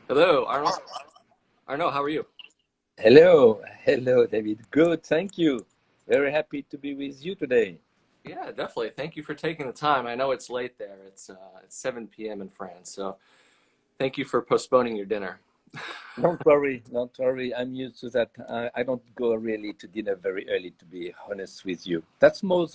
Hello, Arnold. Arnaud, how are you? Hello, David. Good, thank you. Very happy to be with you today. Yeah, definitely. Thank you for taking the time. I know it's late there. It's 7 p.m. in France, so thank you for postponing your dinner. Don't worry. I'm used to that. I don't go really to dinner very early, to be honest with you. That's more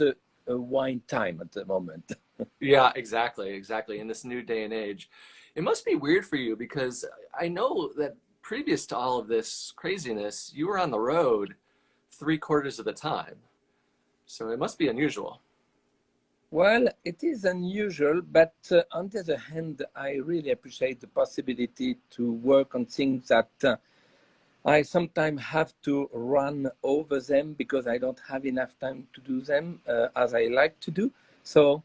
a wine time at the moment. Yeah, exactly. In this new day and age, it must be weird for you because I know that previous to all of this craziness, you were on the road 3/4 of the time. So it must be unusual. Well, it is unusual, but on the other hand, I really appreciate the possibility to work on things that I sometimes have to run over them because I don't have enough time to do them as I like to do. So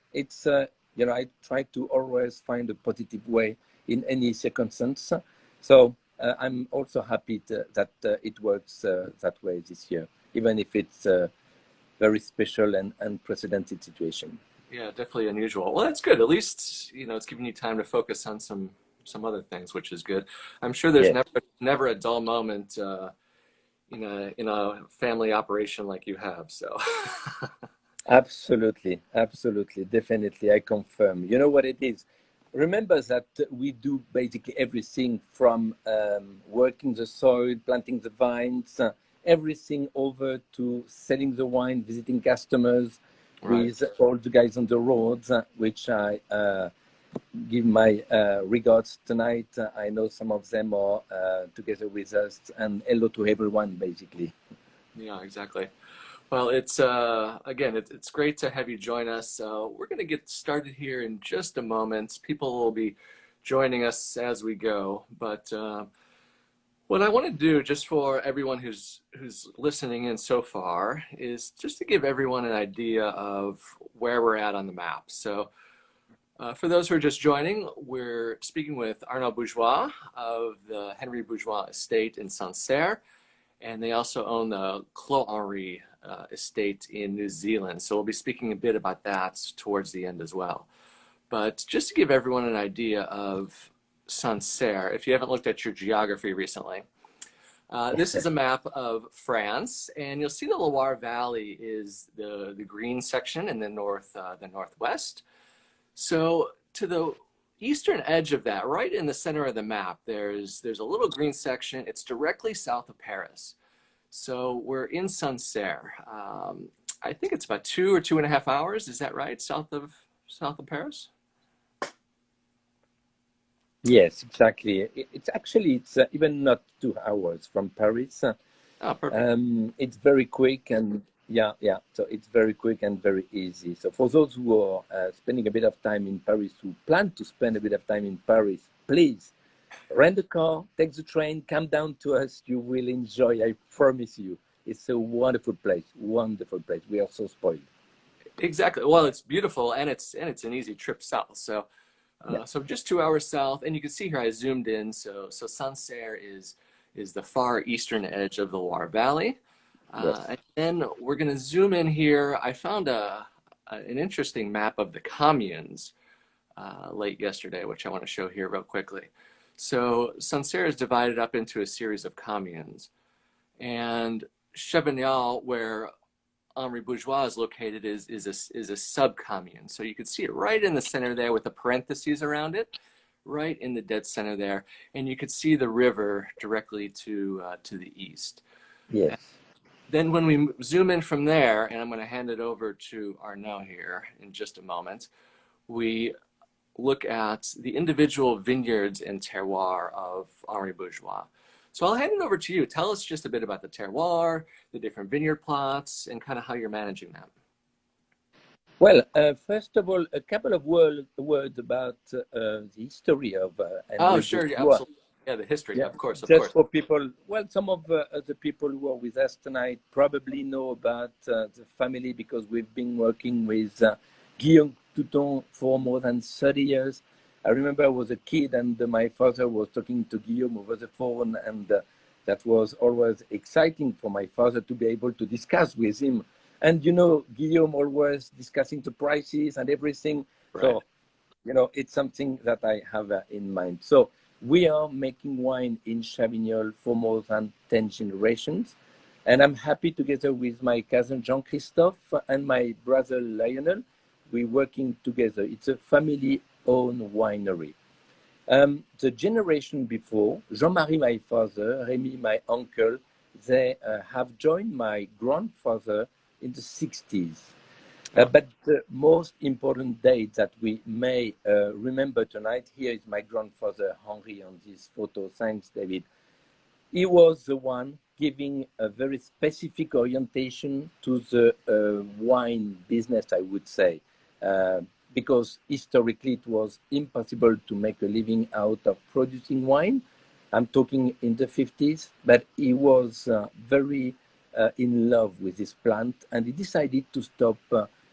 I try to always find a positive way in any circumstance. So I'm also happy that it works that way this year, even if it's a very special and unprecedented situation. Yeah, definitely unusual. Well, that's good. At least, it's giving you time to focus on some other things, which is good. I'm sure there's Yes. never a dull moment in a family operation like you have. So, Absolutely, definitely. I confirm. You know what it is? Remember that we do basically everything from working the soil, planting the vines, everything over to selling the wine, visiting customers right. with all the guys on the roads, which I give my regards tonight. I know some of them are together with us, and hello to everyone, basically. Yeah, exactly. Well, it's again, it's great to have you join us. We're going to get started here in just a moment. People will be joining us as we go, but what I want to do, just for everyone who's listening in so far, is just to give everyone an idea of where we're at on the map. So, for those who are just joining, we're speaking with Arnaud Bourgeois of the Henri Bourgeois estate in Sancerre, and they also own the Clos Henri estate in New Zealand. So we'll be speaking a bit about that towards the end as well. But just to give everyone an idea of Sancerre, if you haven't looked at your geography recently, this is a map of France, and you'll see the Loire Valley is the green section in the northwest. So to the eastern edge of that, right in the center of the map, there's a little green section. It's directly south of Paris. So we're in Sancerre. I think it's about 2 or 2.5 hours. Is that right? South of Paris? Yes, exactly. It's even not 2 hours from Paris. Oh, perfect. It's very quick and yeah. So it's very quick and very easy. So for those who are spending a bit of time in Paris, who plan to spend a bit of time in Paris, please rent a car, take the train, come down to us. You will enjoy. I promise you. It's a wonderful place. Wonderful place. We are so spoiled. Exactly. Well, it's beautiful and it's an easy trip south. So Yeah. so just 2 hours south, and you can see here I zoomed in. So Sancerre is the far eastern edge of the Loire Valley. Yes. And then we're going to zoom in here. I found an interesting map of the communes late yesterday, which I want to show here real quickly. So Sancerre is divided up into a series of communes, and Chevenel, where Henri Bourgeois is located, is a sub-commune. So you can see it right in the center there with the parentheses around it, right in the dead center there, and you can see the river directly to the east. Yes. Then when we zoom in from there, and I'm going to hand it over to Arnaud here in just a moment, we look at the individual vineyards and terroir of Henri Bourgeois. So I'll hand it over to you. Tell us just a bit about the terroir, the different vineyard plots, and kind of how you're managing that. Well, first of all, a couple of words about the history of Oh, Henri sure, yeah, Bourgeois. absolutely. Yeah, the history, Yeah, of course, of just course. for people, well, some of the people who are with us tonight probably know about the family because we've been working with Guillaume Touton for more than 30 years. I remember I was a kid and my father was talking to Guillaume over the phone, and that was always exciting for my father to be able to discuss with him. And Guillaume always discussing the prices and everything. Right. So it's something that I have in mind. So We are making wine in Chavignol for more than 10 generations. And I'm happy together with my cousin Jean-Christophe and my brother Lionel, we're working together. It's a family-owned winery. The generation before, Jean-Marie, my father, Rémy, my uncle, they have joined my grandfather in the 60s. Oh, But the most important date that we may remember tonight, here is my grandfather Henri on this photo. Thanks, David. He was the one giving a very specific orientation to the wine business, I would say, because historically it was impossible to make a living out of producing wine. I'm talking in the 50s, but he was very in love with this plant, and he decided to stop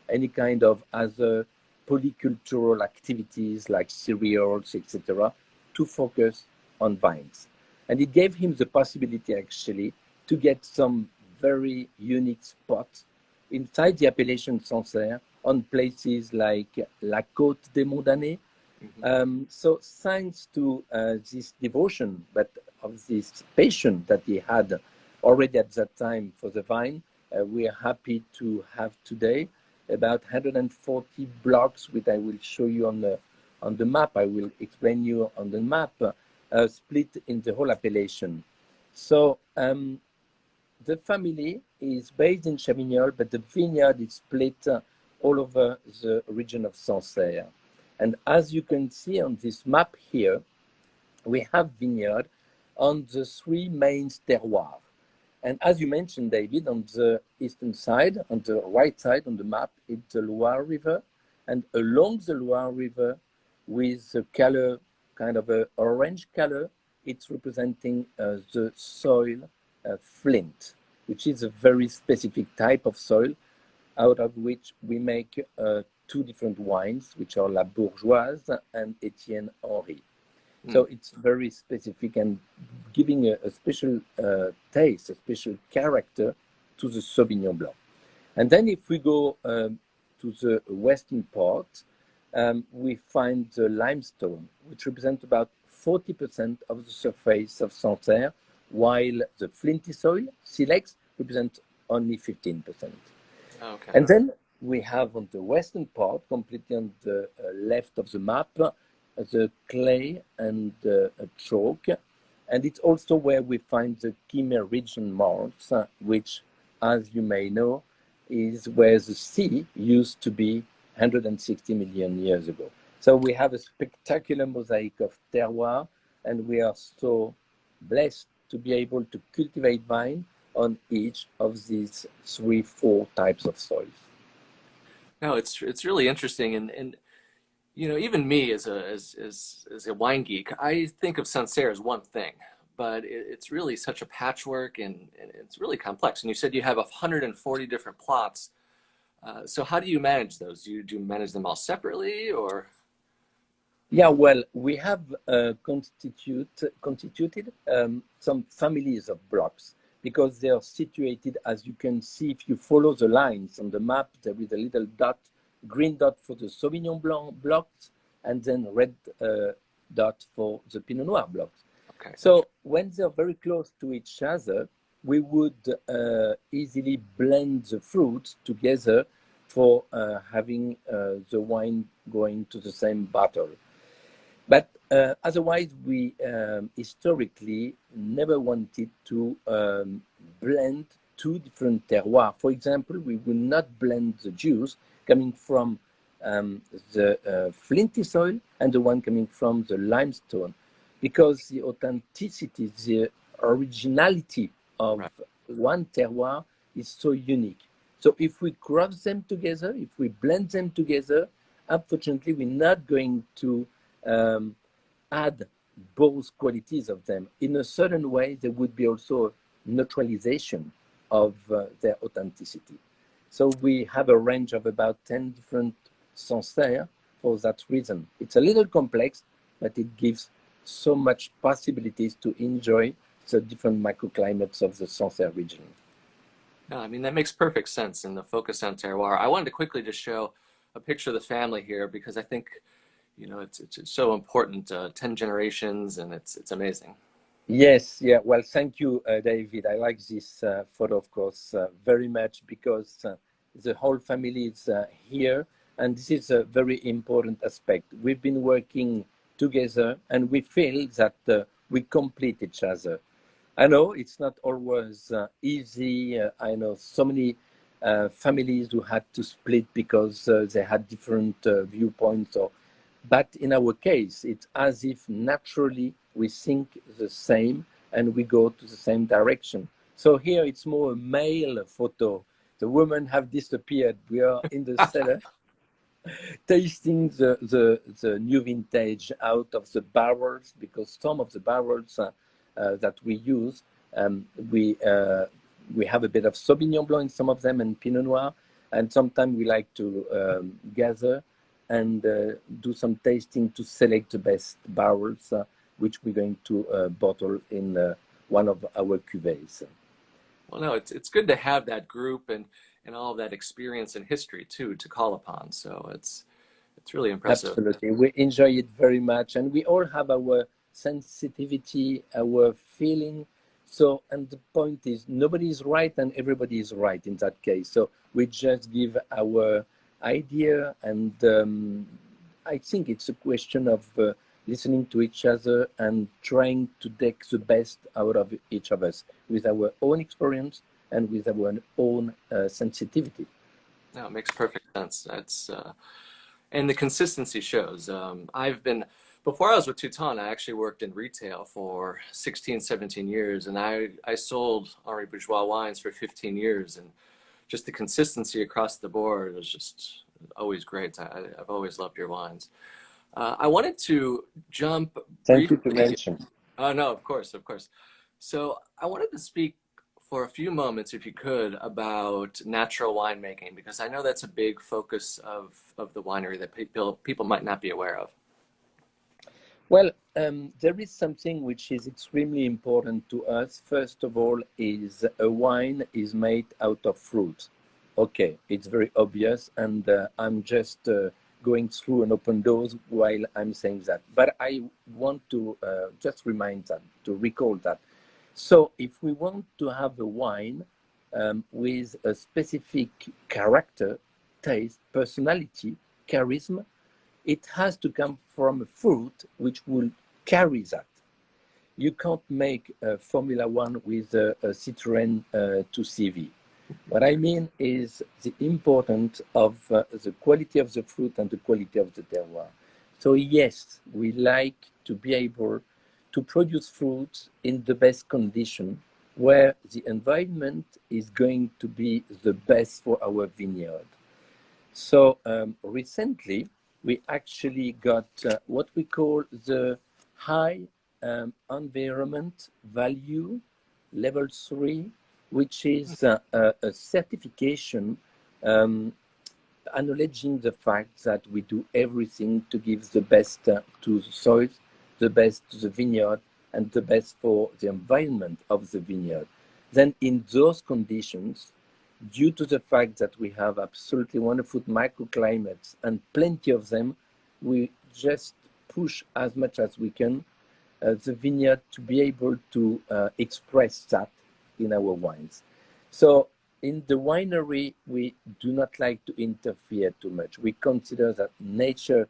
any kind of other polycultural activities like cereals, etc., to focus on vines. And it gave him the possibility actually to get some very unique spots inside the appellation Sancerre on places like La Côte des Monts. So thanks to this devotion, but of this passion that he had already at that time for the vine, we are happy to have today about 140 blocks, which I will show you on the map. I will explain you on the map, split in the whole appellation. So the family is based in Chavignol, but the vineyard is split all over the region of Sancerre. And as you can see on this map here, we have vineyard on the three main terroirs. And as you mentioned, David, on the eastern side, on the right side on the map, it's the Loire River. And along the Loire River, with the color, kind of an orange color, it's representing the soil flint, which is a very specific type of soil, out of which we make two different wines, which are La Bourgeoise and Etienne Henri. So it's very specific and giving a special taste, a special character to the Sauvignon Blanc. And then if we go to the western part, we find the limestone, which represents about 40% of the surface of Sancerre, while the flinty soil, silex, represents only 15%. okay. And then we have on the western part, completely on the left of the map, the clay and chalk. And it's also where we find the Chimay region marks, which, as you may know, is where the sea used to be 160 million years ago. So we have a spectacular mosaic of terroir, and we are so blessed to be able to cultivate vine on each of these 3-4 types of soils. No, it's really interesting, and you know, even me as a wine geek, I think of Sancerre as one thing, but it's really such a patchwork, and it's really complex. And you said you have 140 different plots. So how do you manage those? Do you manage them all separately, or? Yeah, well, we have constituted some families of blocks because they are situated, as you can see, if you follow the lines on the map, there is a little dot, green dot for the Sauvignon Blanc blocks, and then red dot for the Pinot Noir blocks. Okay. So when they're very close to each other, we would easily blend the fruits together for having the wine going to the same bottle. But otherwise, we historically never wanted to blend two different terroirs. For example, we will not blend the juice coming from the flinty soil and the one coming from the limestone, because the authenticity, the originality of Right. one terroir is so unique. So if we cross them together, if we blend them together, unfortunately, we're not going to add both qualities of them. In a certain way, there would be also a neutralization of their authenticity. So we have a range of about 10 different Sancerre for that reason. It's a little complex, but it gives so much possibilities to enjoy the different microclimates of the Sancerre region. No, I mean, that makes perfect sense in the focus on terroir. I wanted to quickly just show a picture of the family here because I think, you know, it's so important. 10 generations, and it's amazing. Yes, yeah. Well, thank you, David. I like this photo, of course, very much because the whole family is here, and this is a very important aspect. We've been working together, and we feel that we complete each other. I know it's not always easy. I know so many families who had to split because they had different viewpoints. But in our case, it's as if naturally we think the same and we go to the same direction. So here it's more a male photo. The women have disappeared. We are in the cellar tasting the new vintage out of the barrels, because some of the barrels that we use, um, we uh, we have a bit of Sauvignon Blanc in some of them and Pinot Noir, and sometimes we like to gather and do some tasting to select the best barrels, which we're going to bottle in one of our cuvées. Well, no, it's good to have that group and all of that experience and history too to call upon. So it's really impressive. Absolutely. We enjoy it very much. And we all have our sensitivity, our feeling. So, and the point is, nobody is right and everybody is right in that case. So we just give our idea. And I think it's a question of listening to each other and trying to take the best out of each of us with our own experience and with our own sensitivity. No, it makes perfect sense. That's and the consistency shows. Before I was with Touton, I actually worked in retail for 16, 17 years, and I sold Henri Bourgeois wines for 15 years, and just the consistency across the board was just always great. I've always loved your wines. I wanted to jump Thank you to briefly. mention. Oh, no, of course, of course. So I wanted to speak for a few moments, if you could, about natural winemaking, because I know that's a big focus of the winery that people might not be aware of. Well, there is something which is extremely important to us. First of all, is a wine is made out of fruit. Okay, it's very obvious, and I'm just going through an open doors while I'm saying that. But I want to just remind that, to recall that. So, if we want to have a wine with a specific character, taste, personality, charisma, it has to come from a fruit which will carry that. You can't make a Formula One with a Citroën 2CV. What I mean is the importance of the quality of the fruit and the quality of the terroir. So yes, we like to be able to produce fruits in the best condition where the environment is going to be the best for our vineyard. So recently, we actually got what we call the high environment value level 3, which is a certification um, acknowledging the fact that we do everything to give the best to the soil, the best to the vineyard, and the best for the environment of the vineyard. Then, in those conditions, due to the fact that we have absolutely wonderful microclimates and plenty of them, we just push as much as we can the vineyard to be able to express that in our wines. So in the winery, we do not like to interfere too much. We consider that nature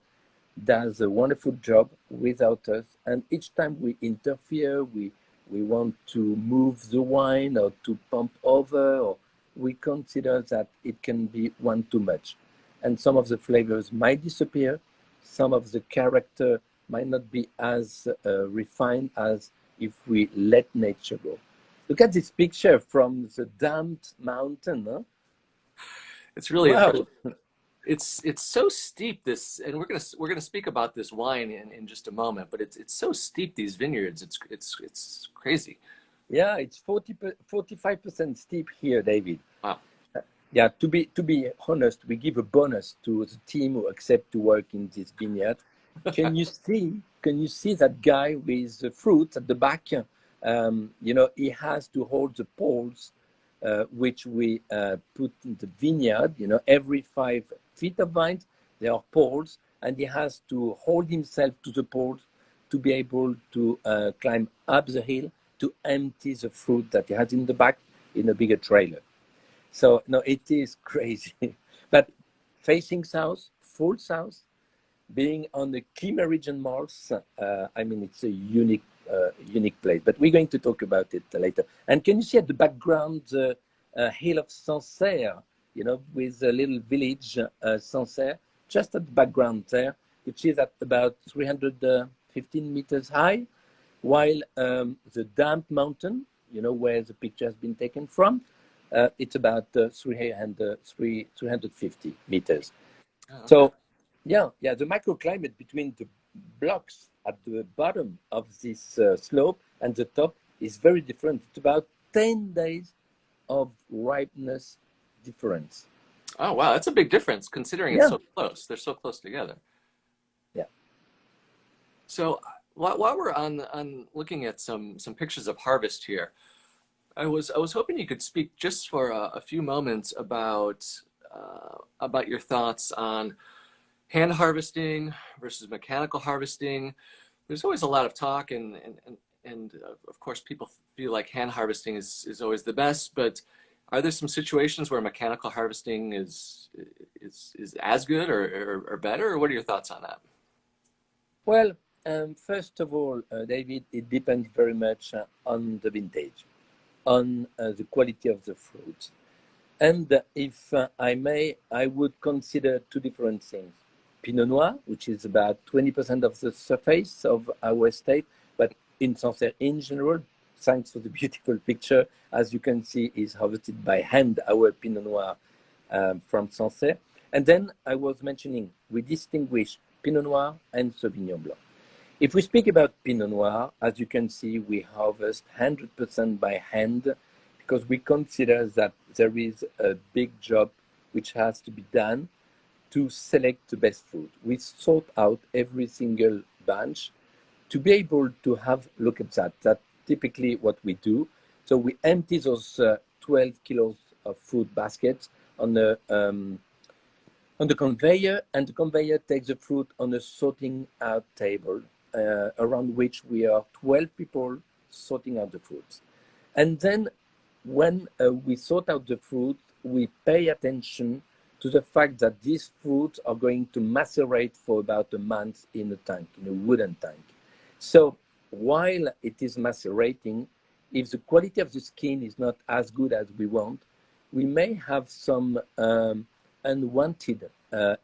does a wonderful job without us. And each time we interfere, we want to move the wine or to pump over, or we consider that it can be one too much. And some of the flavors might disappear, some of the character might not be as refined as if we let nature go. Look at this picture from the damned mountain. Huh? It's really impressive. Wow. It's so steep this, and we're gonna speak about this wine in just a moment. But it's so steep, these vineyards. It's crazy. Yeah, it's 45% steep here, David. Wow. Yeah, to be honest, we give a bonus to the team who accept to work in this vineyard. Can you see that guy with the fruit at the back? He has to hold the poles, which we put in the vineyard. Every 5 feet of vines, there are poles, and he has to hold himself to the poles to be able to climb up the hill to empty the fruit that he has in the back in a bigger trailer. So no, it is crazy. But facing south, full south, being on the key meridian marks, I mean, it's a unique place. But we're going to talk about it later. And can you see at the background the hill of Sancerre, you know, with a little village, Sancerre, just at the background there, which is at about 315 meters high, while the damp mountain, you know, where the picture has been taken from, it's about 350 meters. Oh, okay. So, yeah, the microclimate between the blocks at the bottom of this slope and the top is very different. It's about 10 days of ripeness difference. Oh, wow, that's a big difference considering it's Yeah, so close. They're so close together. yeah. So while we're on looking at some pictures of harvest here, I was hoping you could speak just for a few moments about your thoughts on hand harvesting versus mechanical harvesting. There's always a lot of talk, and of course, people feel like hand harvesting is always the best. But are there some situations where mechanical harvesting is as good or better? Or what are your thoughts on that? Well, first of all, David, it depends very much on the vintage, on the quality of the fruit. And if I may, I would consider two different things. Pinot Noir, which is about 20% of the surface of our estate, but in Sancerre in general, thanks for the beautiful picture, as you can see, is harvested by hand, our Pinot Noir from Sancerre. And then I was mentioning, we distinguish Pinot Noir and Sauvignon Blanc. If we speak about Pinot Noir, as you can see, we harvest 100% by hand because we consider that there is a big job which has to be done to select the best fruit. We sort out every single bunch to be able to have look at that. That's typically what we do. So we empty those 12 kilos of fruit baskets on the conveyor, and the conveyor takes the fruit on a sorting out table around which we are 12 people sorting out the fruits. And then when we sort out the fruit, we pay attention to the fact that these fruits are going to macerate for about a month in a tank, in a wooden tank. So while it is macerating, if the quality of the skin is not as good as we want, we may have some unwanted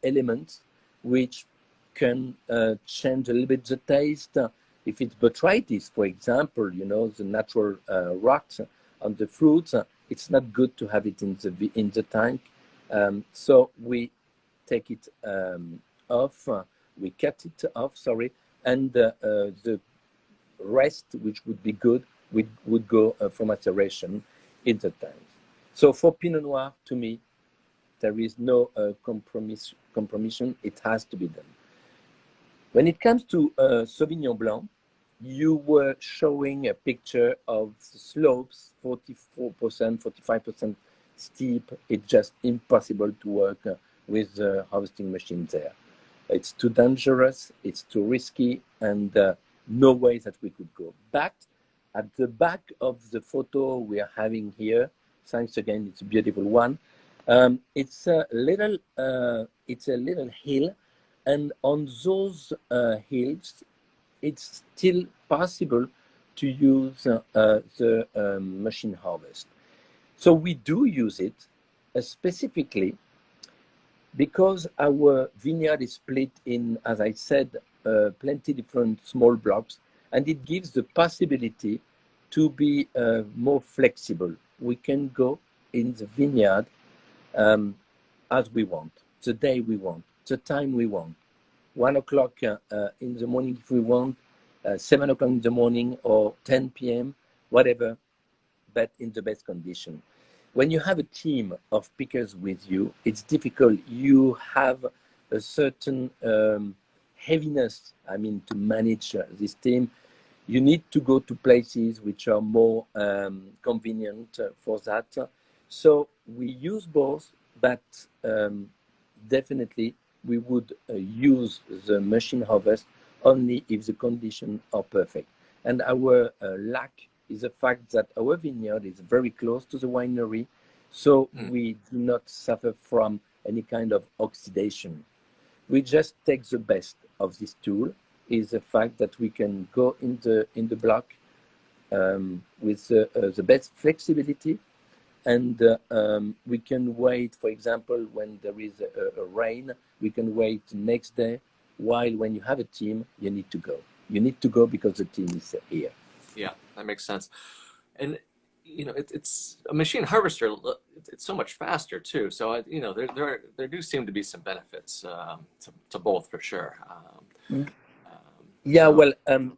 elements which can change a little bit the taste. If it's botrytis, for example, you know, the natural rot on the fruits, it's not good to have it in the tank. So we take it off, we cut it off, sorry, and the rest, which would be good, would go for maceration in the tank. So for Pinot Noir, to me, there is no compromission. It has to be done. When it comes to Sauvignon Blanc, you were showing a picture of the slopes, 44%, 45% steep. It's just impossible to work with the harvesting machine there. It's too dangerous, it's too risky, and no way that we could go. But at the back of the photo we are having here, thanks again, it's a beautiful one. It's a little hill, and on those hills, it's still possible to use the machine harvest. So we do use it specifically because our vineyard is split in, as I said, plenty different small blocks, and it gives the possibility to be more flexible. We can go in the vineyard as we want, the day we want, the time we want. 1 o'clock in the morning if we want, 7 o'clock in the morning or 10 p.m., whatever, but in the best condition. When you have a team of pickers with you, it's difficult. You have a certain heaviness, I mean, to manage this team. You need to go to places which are more convenient for that. So we use both, but definitely we would use the machine harvest only if the conditions are perfect. And our lack is the fact that our vineyard is very close to the winery, so Mm. we do not suffer from any kind of oxidation. We just take the best of this tool, is the fact that we can go in the block with the best flexibility, and we can wait, for example, when there is a rain, we can wait next day, while when you have a team, you need to go. You need to go because the team is here. Yeah, that makes sense. And it's a machine harvester. It's so much faster too. So there do seem to be some benefits to both for sure. Yeah, So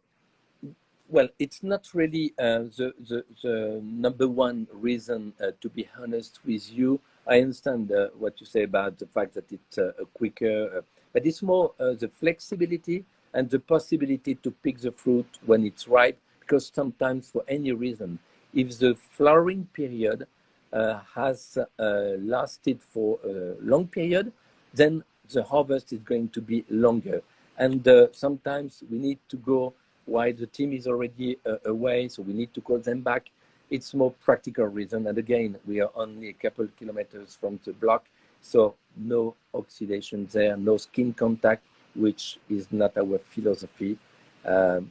well, it's not really the number one reason, to be honest with you. I understand what you say about the fact that it's quicker, but it's more the flexibility and the possibility to pick the fruit when it's ripe, because sometimes, for any reason, if the flowering period has lasted for a long period, then the harvest is going to be longer. And sometimes we need to go while the team is already away, so we need to call them back. It's more practical reason. And again, we are only a couple of kilometers from the block, so no oxidation there, no skin contact, which is not our philosophy.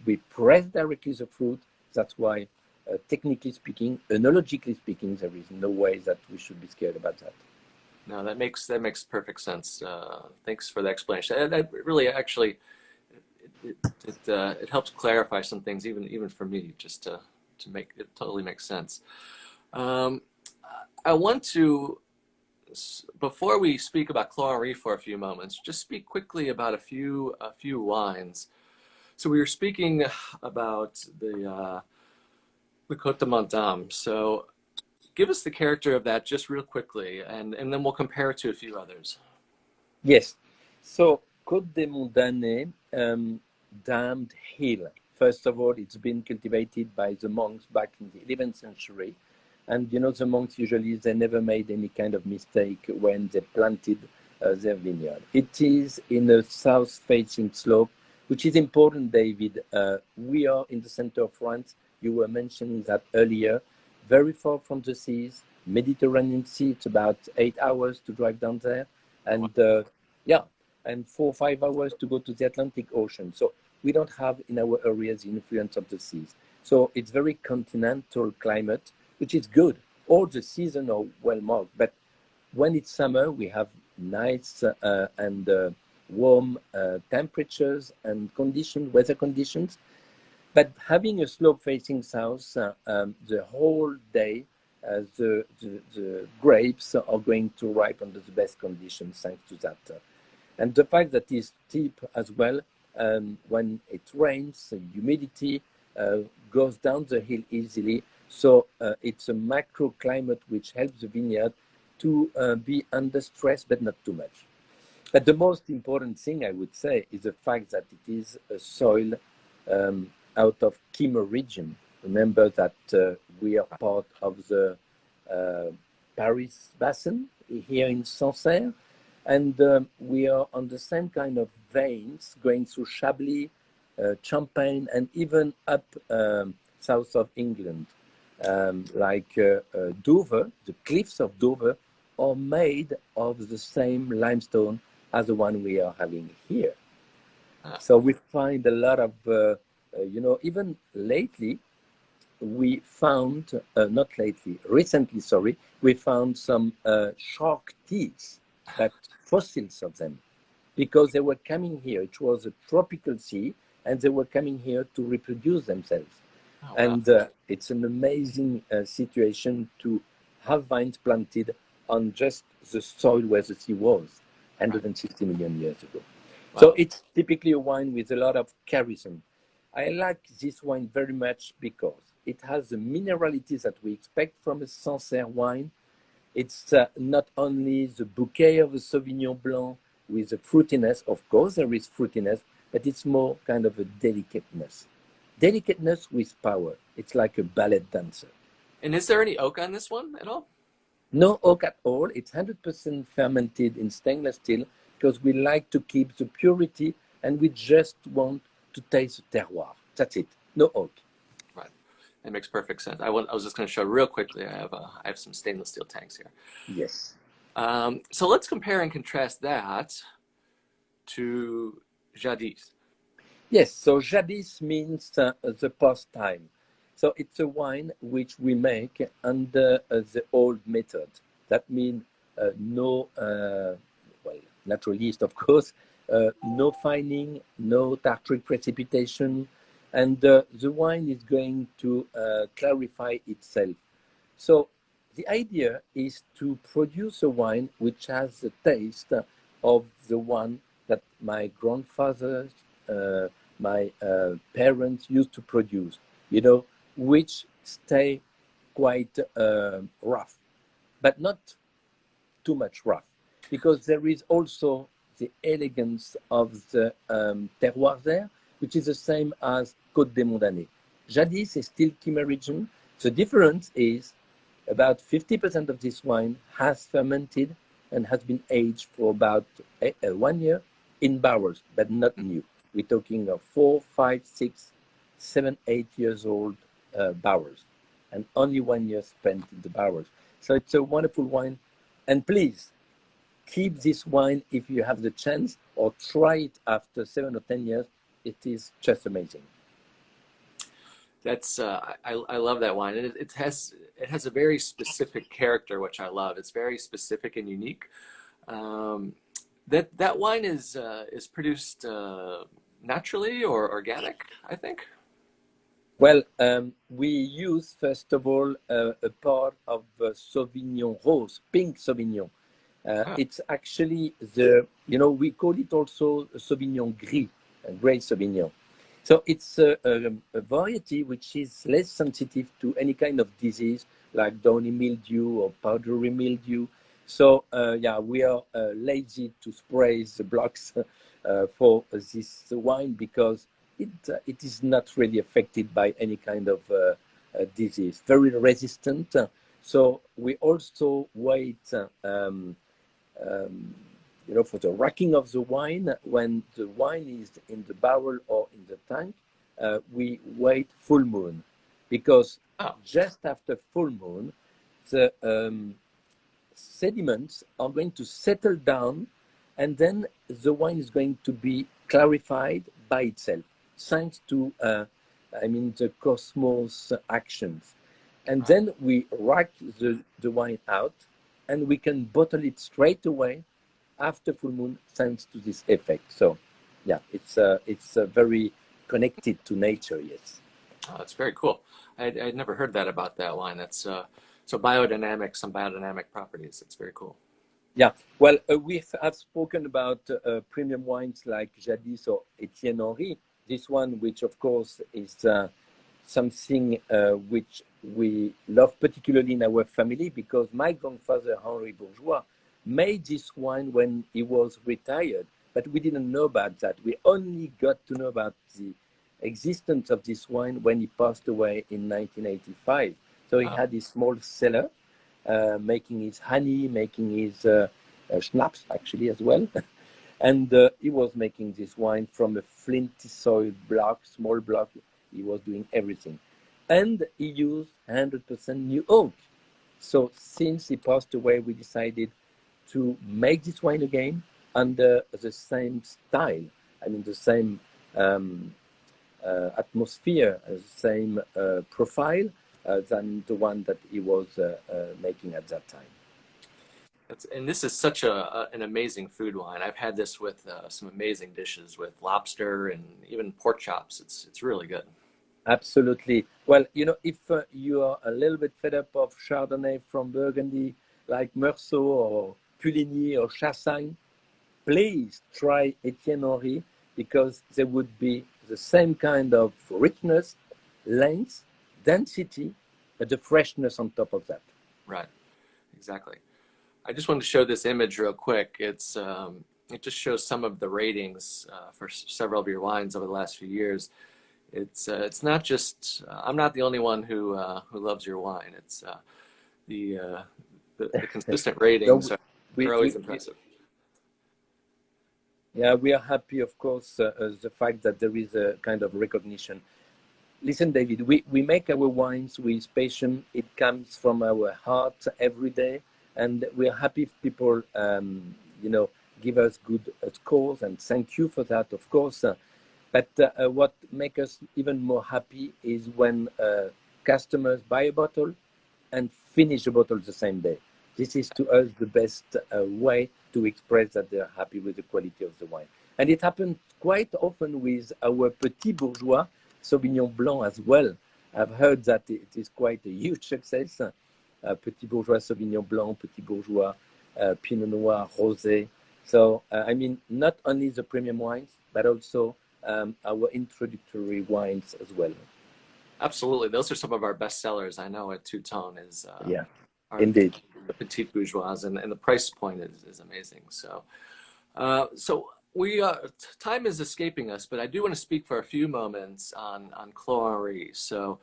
We press directly the fruit. That's why, technically speaking, enologically speaking, there is no way that we should be scared about that. no, that makes perfect sense. Thanks for the explanation. That really actually it helps clarify some things even for me, just to make it totally make sense. Um, I want to, before we speak about Clos Henri for a few moments, just speak quickly about a few wines. So we were speaking about the Côte de Montam. So give us the character of that just real quickly, and then we'll compare it to a few others. Yes. So Côte de Mondane, damned hill. First of all, it's been cultivated by the monks back in the 11th century. And the monks usually, they never made any kind of mistake when they planted their vineyard. It is in a south-facing slope, which is important, David. We are in the center of France. You were mentioning that earlier. Very far from the seas, Mediterranean Sea. It's about 8 hours to drive down there, and yeah, and 4 or 5 hours to go to the Atlantic Ocean. So we don't have in our areas the influence of the seas. So it's very continental climate, which is good. All the seasons are well marked, but when it's summer, we have nice and warm temperatures and weather conditions. But having a slope facing south, the whole day, the grapes are going to ripe under the best conditions thanks to that. And the fact that it's steep as well, when it rains, the humidity goes down the hill easily. So it's a macroclimate which helps the vineyard to be under stress, but not too much. But the most important thing, I would say, is the fact that it is a soil out of Chimo region. Remember that we are part of the Paris Basin here in Sancerre, and we are on the same kind of veins going through Chablis, Champagne, and even up south of England, like Dover. The cliffs of Dover are made of the same limestone as the one we are having here. So we find a lot of, even lately, we found, not lately, recently, sorry, we found some shark teeth, but fossils of them, because they were coming here. It was a tropical sea, and they were coming here to reproduce themselves. Oh, wow. And it's an amazing situation to have vines planted on just the soil where the sea was 160 million years ago. Wow. So it's typically a wine with a lot of charisma. I like this wine very much because it has the mineralities that we expect from a Sancerre wine. It's not only the bouquet of a Sauvignon Blanc with the fruitiness. Of course, there is fruitiness, but it's more kind of a delicateness. Delicateness with power. It's like a ballet dancer. And is there any oak on this one at all? No oak at all. It's 100% fermented in stainless steel, because we like to keep the purity and we just want to taste the terroir. That's it. No oak. Right. That makes perfect sense. I was just going to show real quickly. I have some stainless steel tanks here. Yes. So let's compare and contrast that to Jadis. Yes, so jadis means the past time. So it's a wine which we make under the old method. That means no, well, natural yeast, of course, no fining, no tartaric precipitation, and the wine is going to clarify itself. So the idea is to produce a wine which has the taste of the one that my grandfathers, uh, my parents used to produce, you know, which stay quite rough, but not too much rough, because there is also the elegance of the terroir there, which is the same as Côte des Monts. Jadis is still Chimay region. The difference is about 50% of this wine has fermented and has been aged for about 1 year in barrels, but not new. We're talking of 4, 5, 6, 7, 8 years old barrels, and only 1 year spent in the barrels. So it's a wonderful wine. And please keep this wine if you have the chance, or try it after 7 or 10 years. It is just amazing. That's I love that wine, and it has a very specific character, which I love. It's very specific and unique. Um, that wine is produced naturally or organic, I think. Well, we use first of all a part of Sauvignon Rose, pink Sauvignon. Ah, It's actually the, you know, we call it also Sauvignon Gris, Grey Sauvignon. So it's a variety which is less sensitive to any kind of disease like downy mildew or powdery mildew. So yeah, we are lazy to spray the blocks for this wine because it is not really affected by any kind of disease. Very resistant. So we also wait. Um, you know, for the racking of the wine, when the wine is in the barrel or in the tank, we wait full moon, because oh, just after full moon, the sediments are going to settle down, and then the wine is going to be clarified by itself, thanks to, I mean, the cosmos actions. And right. then we rack the wine out, and we can bottle it straight away after full moon, thanks to this effect. So, yeah, it's very connected to nature. Yes. Oh, that's very cool. I'd never heard that about that wine. That's so biodynamic, some biodynamic properties. It's very cool. Yeah. Well, we have spoken about premium wines like Jadis or Etienne Henri. This one, which of course is something which we love particularly in our family, because my grandfather Henri Bourgeois made this wine when he was retired, but we didn't know about that. We only got to know about the existence of this wine when he passed away in 1985. So he Oh, had his small cellar, making his honey, making his schnapps actually as well. And he was making this wine from a flinty soil block, small block. He was doing everything. And he used 100% new oak. So since he passed away, we decided to make this wine again under the same style. I mean, the same um, atmosphere, the same profile than the one that he was making at that time. and this is such an amazing food wine. I've had this with some amazing dishes with lobster and even pork chops. It's really good. Absolutely. Well, you know, if you are a little bit fed up of Chardonnay from Burgundy, like Meursault or Puligny or Chassagne, please try Etienne Henry, because there would be the same kind of richness, length, density, but the freshness on top of that. Right, exactly. I just wanted to show this image real quick. It just shows some of the ratings for several of your wines over the last few years. It's not just I'm not the only one who loves your wine. It's the the consistent So ratings are we, always we, impressive. Yeah, we are happy, of course, the fact that there is a kind of recognition. Listen, David, we make our wines with passion. It comes from our heart every day. And we're happy if people, you know, give us good scores. And thank you for that, of course. But what makes us even more happy is when customers buy a bottle and finish the bottle the same day. This is to us the best way to express that they're happy with the quality of the wine. And it happens quite often with our Petit Bourgeois Sauvignon Blanc as well. I've heard that it is quite a huge success. Petit Bourgeois Sauvignon Blanc, Petit Bourgeois Pinot Noir, Rosé. So, I mean, not only the premium wines, but also our introductory wines as well. Absolutely. Those are some of our best sellers. I know at Touton is Yeah, our indeed. the Petite Bourgeois, and the price point is amazing. So, so we time is escaping us, but I do want to speak for a few moments on Clos Henri. So,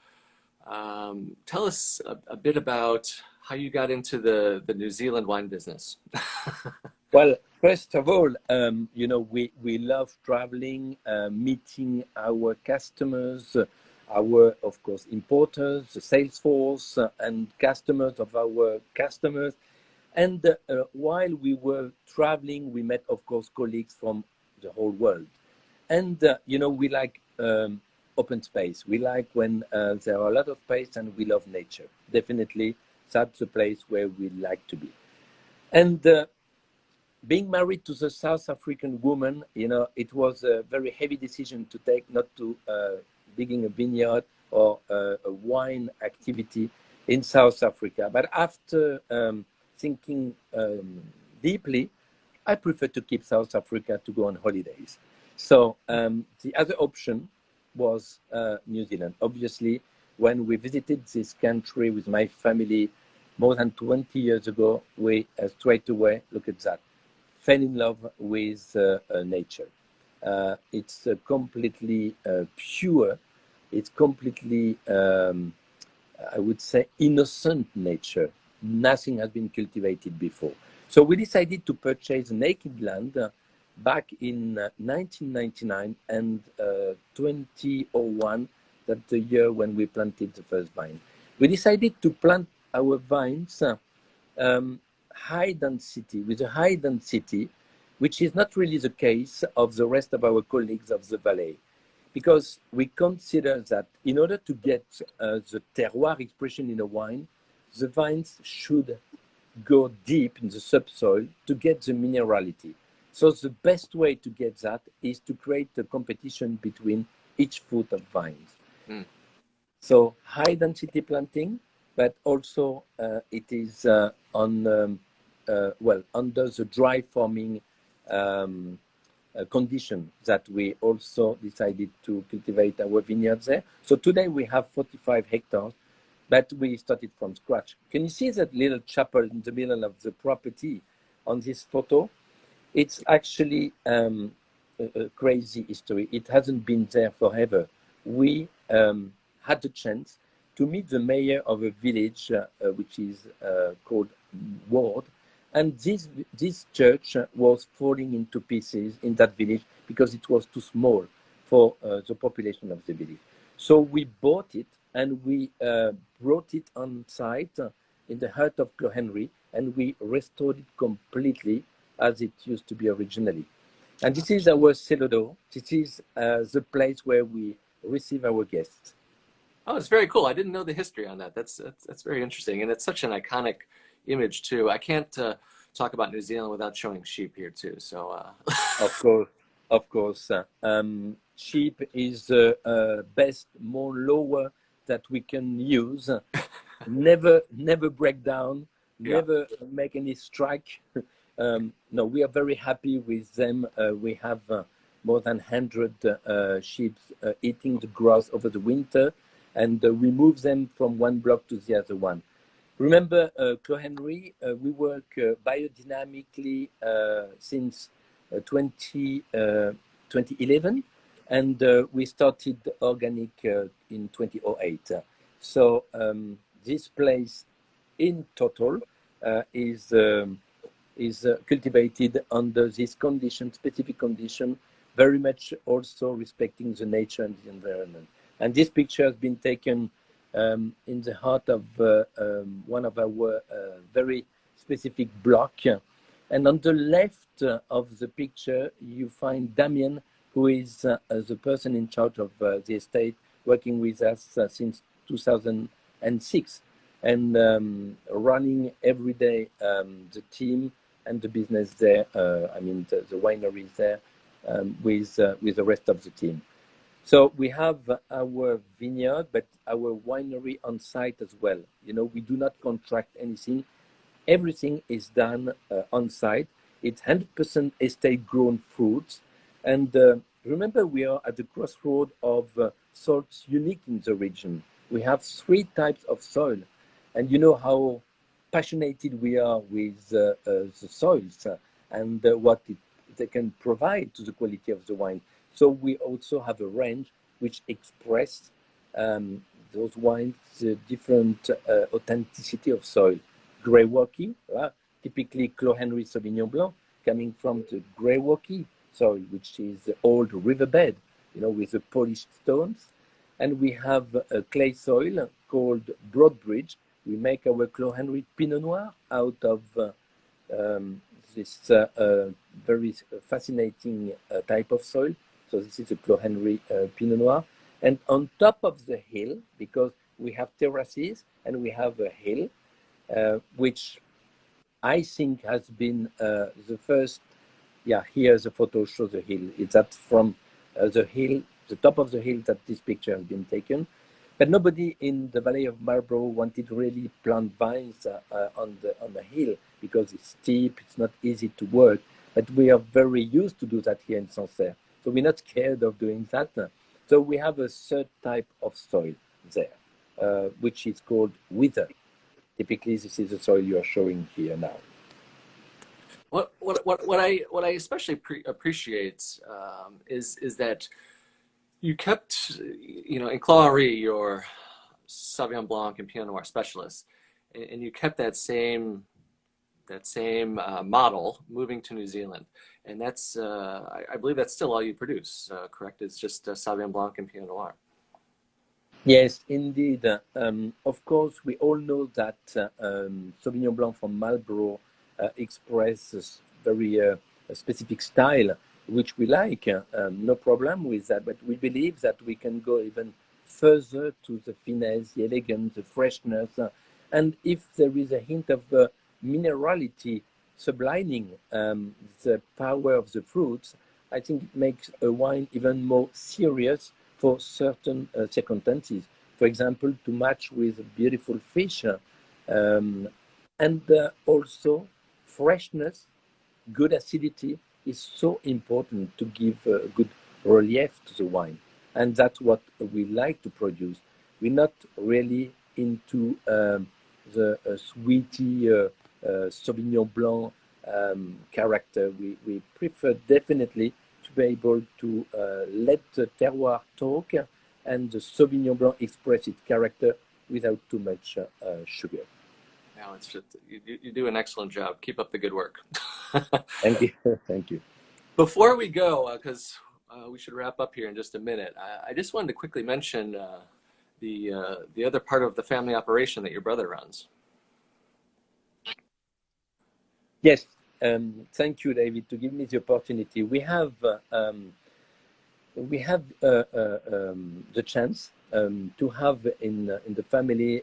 tell us a bit about how you got into the New Zealand wine business. Well, first of all, you know, we love traveling, meeting our customers, our, of course, importers, the sales force, and customers of our customers. And while we were traveling, we met, of course, colleagues from the whole world. And, you know, we like open space. We like when there are a lot of space, and we love nature. Definitely, that's the place where we like to be. And being married to the South African woman, you know, it was a very heavy decision to take, not to begin a vineyard or a wine activity in South Africa. But after thinking deeply, I prefer to keep South Africa to go on holidays. So the other option was New Zealand. Obviously, when we visited this country with my family more than 20 years ago, we straight away, look at that, fell in love with nature. It's completely pure. It's completely, I would say, innocent nature. Nothing has been cultivated before. So we decided to purchase naked land back in 1999 and 2001, that's the year when we planted the first vine. We decided to plant our vines high density, with a high density, which is not really the case of the rest of our colleagues of the valley. Because we consider that in order to get the terroir expression in a wine, the vines should go deep in the subsoil to get the minerality. So the best way to get that is to create a competition between each foot of vines. Mm. So high density planting, but also it is on well, under the dry farming condition that we also decided to cultivate our vineyards there. So today we have 45 hectares, but we started from scratch. Can you see that little chapel in the middle of the property on this photo? It's actually a crazy history. It hasn't been there forever. We had the chance to meet the mayor of a village which is called Ward, and this church was falling into pieces in that village because it was too small for the population of the village. So we bought it and we brought it on site in the heart of Clos Henri, and we restored it completely as it used to be originally. And this is our cellar door. This is the place where we receive our guests. Oh, it's very cool. I didn't know the history on that. That's very interesting, and it's such an iconic image too. I can't talk about New Zealand without showing sheep here too. So, Of course, of course. Sheep is the best, more lower that we can use. Never break down, yeah, never make any strike. No, we are very happy with them. We have more than 100 sheep eating the grass over the winter, and we move them from one block to the other one. Remember, Clos Henri, we work biodynamically since 2011, and we started organic in 2008. So this place in total is is cultivated under this condition, specific condition, very much also respecting the nature and the environment. And this picture has been taken in the heart of one of our very specific block. And on the left of the picture, you find Damien, who is the person in charge of the estate, working with us since 2006 and running every day the team and the business there, I mean the wineries there, with the rest of the team. So we have our vineyard, but our winery on site as well. You know, we do not contract anything. Everything is done on site. It's 100% estate grown fruits. And remember, we are at the crossroad of soils unique in the region. We have 3 types of soil. And you know how passionate we are with the soils and what they can provide to the quality of the wine. So we also have a range which express those wines, the different authenticity of soil. Grey Walkie, typically Clos Henri Sauvignon Blanc, coming from the Grey Walkie soil, which is the old riverbed, you know, with the polished stones. And we have a clay soil called Broadbridge. We make our Clos Henri Pinot Noir out of this very fascinating type of soil. So this is a Clos Henri Pinot Noir. And on top of the hill, because we have terraces and we have a hill, which I think has been the first, yeah, here the photo shows the hill. It's that from the hill, the top of the hill that this picture has been taken. But nobody in the Valley of Marlborough wanted to really plant vines on the hill because it's steep, it's not easy to work. But we are very used to do that here in Sancerre. So we're not scared of doing that. So we have a third type of soil there, which is called wither. Typically, this is the soil you are showing here now. What I especially appreciate is that you kept, you know, in Clos Henri, your Sauvignon Blanc and Pinot Noir specialist, and you kept that same model moving to New Zealand, and that's I believe that's still all you produce, correct? It's just Sauvignon Blanc and Pinot Noir. Yes, indeed. Of course, we all know that Sauvignon Blanc from Marlborough expresses very specific style, which we like. No problem with that, but we believe that we can go even further to the finesse, the elegance, the freshness, and if there is a hint of minerality subliming the power of the fruits, I think it makes a wine even more serious for certain circumstances. For example, to match with a beautiful fish, and also freshness, good acidity is so important to give a good relief to the wine. And that's what we like to produce. We're not really into the sweety Sauvignon Blanc character. We prefer definitely to be able to let the terroir talk and the Sauvignon Blanc express its character without too much sugar. Now it's just you do an excellent job. Keep up the good work. Thank you. Thank you. Before we go, because we should wrap up here in just a minute, I just wanted to quickly mention the other part of the family operation that your brother runs. Yes, thank you, David, to give me the opportunity. We have the chance to have in the family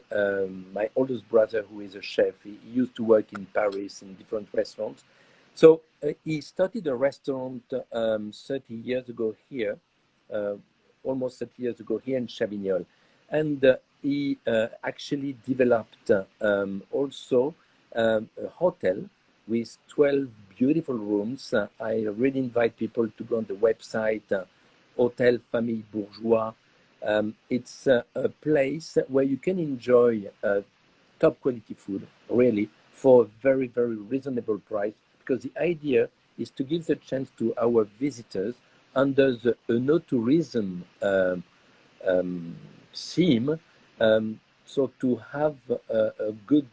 my oldest brother, who is a chef. He used to work in Paris in different restaurants. So he started a restaurant 30 years ago here, almost 30 years ago here in Chavignol. And he actually developed also a hotel with 12 beautiful rooms. I really invite people to go on the website, Hotel Famille Bourgeois. It's a place where you can enjoy top quality food, really, for a very, very reasonable price, because the idea is to give the chance to our visitors under the no-tourism theme, so to have a good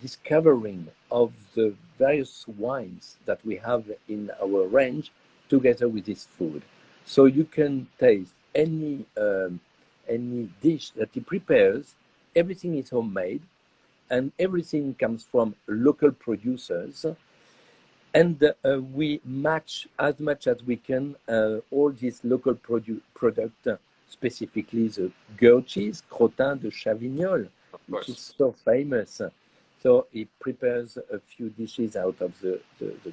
discovering of the various wines that we have in our range together with this food. So you can taste any dish that he prepares. Everything is homemade, and everything comes from local producers. And we match as much as we can all these local product, specifically the goat cheese, crottin de Chavignol, Of which course. is so famous. So he prepares a few dishes out of the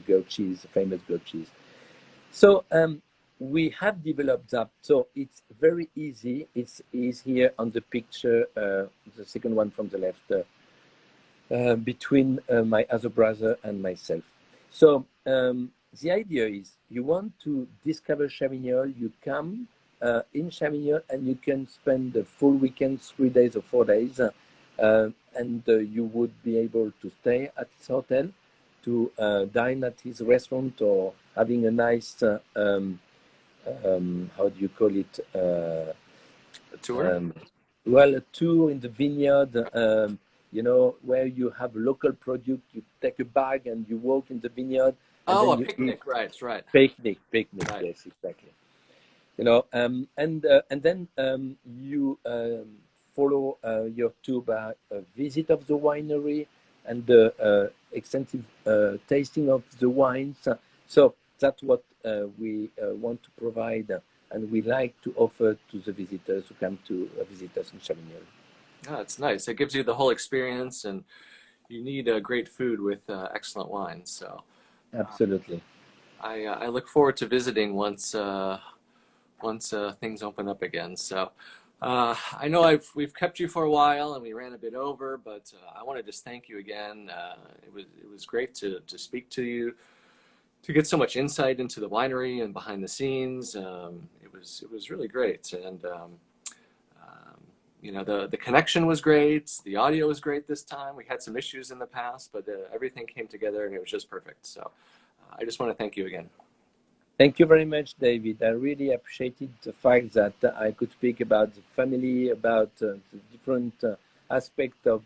goat cheese, the famous goat cheese. So we have developed that. So it's very easy. It's here on the picture, the second one from the left, between my other brother and myself. So the idea is you want to discover Chavignol, you come in Chavignol and you can spend the full weekend, 3 days or 4 days, and you would be able to stay at his hotel, to dine at his restaurant, or having a nice, how do you call it? A tour? Well, a tour in the vineyard, where you have local product. You take a bag and you walk in the vineyard, and Oh, then a you eat. picnic, right, right, Picnic. right. Yes, exactly. And then you follow your tour by a visit of the winery and the extensive tasting of the wines. So that's what we want to provide, and we like to offer to the visitors who come to visit us in Chavignol. Oh, it's nice. It gives you the whole experience, and you need great food with excellent wine. So Absolutely. I look forward to visiting once things open up again. So I know we've kept you for a while and we ran a bit over, but I want to just thank you again. It was great to speak to you, to get so much insight into the winery and behind the scenes. It was really great, and the connection was great. The audio was great this time. We had some issues in the past, but everything came together and it was just perfect. So I just want to thank you again. Thank you very much, David. I really appreciated the fact that I could speak about the family, about the different aspects of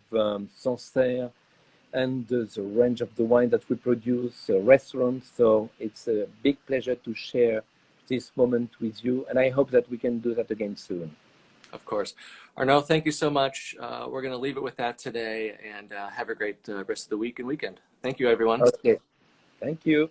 Sancerre, and the range of the wine that we produce, restaurants. So it's a big pleasure to share this moment with you, and I hope that we can do that again soon. Of course. Arnaud, thank you so much. We're going to leave it with that today, and have a great rest of the week and weekend. Thank you, everyone. Okay, thank you.